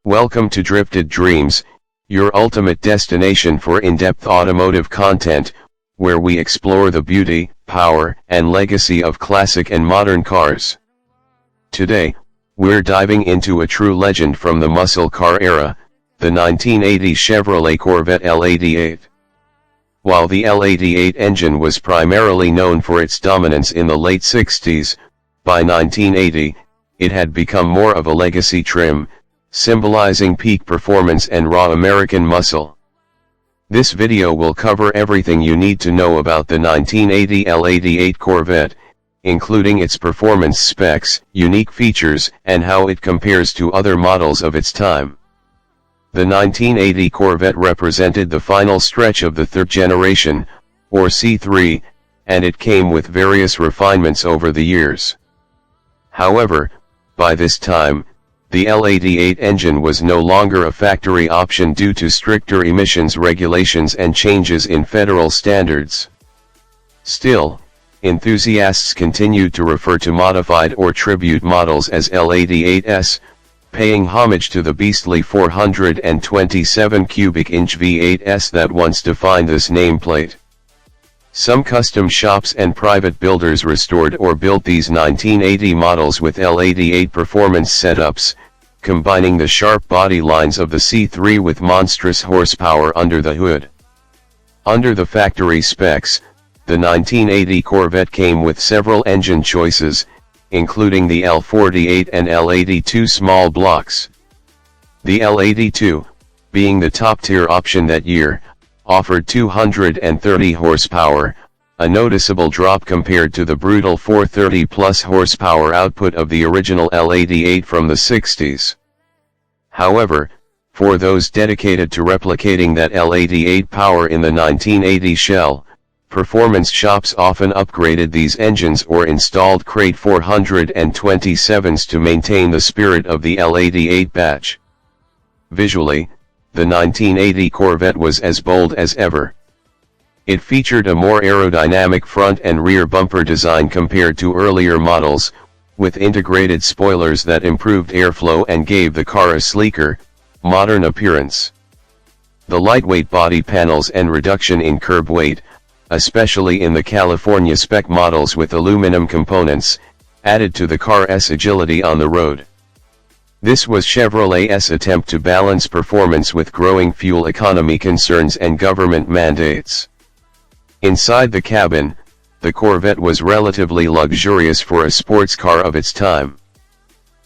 Welcome to Drifted Dreams, your ultimate destination for in-depth automotive content, where we explore the beauty, power, and legacy of classic and modern cars. Today, we're diving into a true legend from the muscle car era, the 1980 Chevrolet Corvette L88. While the L88 engine was primarily known for its dominance in the late 60s, by 1980, it had become more of a legacy trim, symbolizing peak performance and raw American muscle. This video will cover everything you need to know about the 1980 L88 Corvette, including its performance specs, unique features, and how it compares to other models of its time. The 1980 Corvette represented the final stretch of the third generation, or C3, and it came with various refinements over the years. However, by this time, the L88 engine was no longer a factory option due to stricter emissions regulations and changes in federal standards. Still, enthusiasts continued to refer to modified or tribute models as L88s, paying homage to the beastly 427 cubic inch V8s that once defined this nameplate. Some custom shops and private builders restored or built these 1980 models with L88 performance setups, combining the sharp body lines of the C3 with monstrous horsepower under the hood. Under the factory specs, the 1980 Corvette came with several engine choices, including the L48 and L82 small blocks. The L82, being the top-tier option that year, offered 230 horsepower, a noticeable drop compared to the brutal 430-plus horsepower output of the original L88 from the 60s. However, for those dedicated to replicating that L88 power in the 1980 shell, performance shops often upgraded these engines or installed crate 427s to maintain the spirit of the L88 batch. Visually, the 1980 Corvette was as bold as ever. It featured a more aerodynamic front and rear bumper design compared to earlier models, with integrated spoilers that improved airflow and gave the car a sleeker, modern appearance. The lightweight body panels and reduction in curb weight, especially in the California spec models with aluminum components, added to the car's agility on the road. This was Chevrolet's attempt to balance performance with growing fuel economy concerns and government mandates. Inside the cabin, the Corvette was relatively luxurious for a sports car of its time.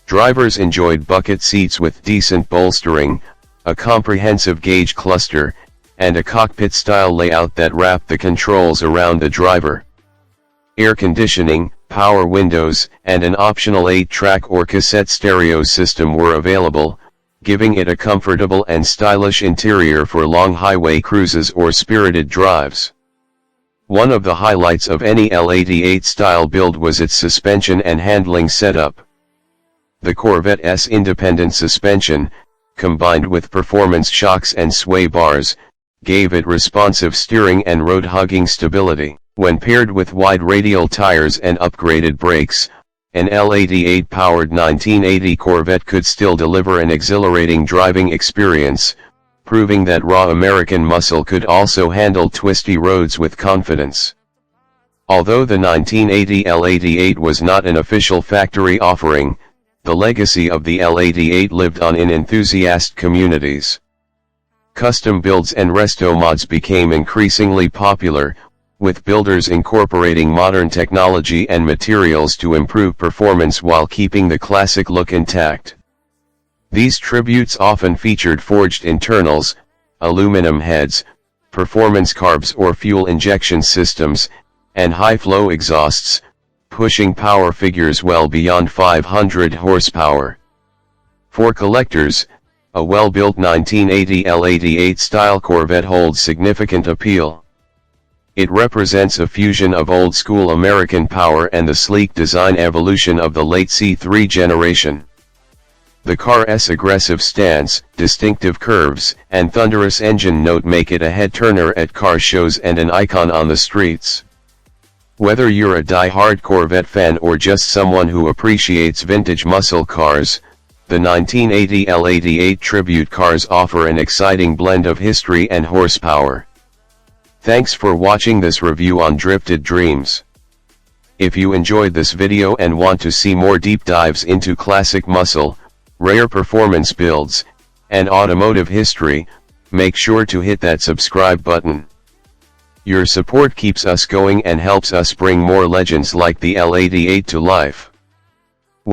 Drivers enjoyed bucket seats with decent bolstering, a comprehensive gauge cluster, and a cockpit-style layout that wrapped the controls around the driver. Air conditioning, power windows, and an optional 8-track or cassette stereo system were available, giving it a comfortable and stylish interior for long highway cruises or spirited drives. One of the highlights of any L88 style build was its suspension and handling setup. The Corvette's independent suspension, combined with performance shocks and sway bars, gave it responsive steering and road-hugging stability. When paired with wide radial tires and upgraded brakes, an L88-powered 1980 Corvette could still deliver an exhilarating driving experience, proving that raw American muscle could also handle twisty roads with confidence. Although the 1980 L88 was not an official factory offering, the legacy of the L88 lived on in enthusiast communities. Custom builds and resto mods became increasingly popular, with builders incorporating modern technology and materials to improve performance while keeping the classic look intact. These tributes often featured forged internals, aluminum heads, performance carbs or fuel injection systems, and high-flow exhausts, pushing power figures well beyond 500 horsepower. For collectors, a well-built 1980 L88 style Corvette holds significant appeal. It represents a fusion of old-school American power and the sleek design evolution of the late C3 generation. The car's aggressive stance, distinctive curves, and thunderous engine note make it a head-turner at car shows and an icon on the streets. Whether you're a die-hard Corvette fan or just someone who appreciates vintage muscle cars, The 1980 L88 tribute cars offer an exciting blend of history and horsepower. Thanks for watching this review on Drifted Dreams. If you enjoyed this video and want to see more deep dives into classic muscle, rare performance builds, and automotive history, make sure to hit that subscribe button. Your support keeps us going and helps us bring more legends like the L88 to life.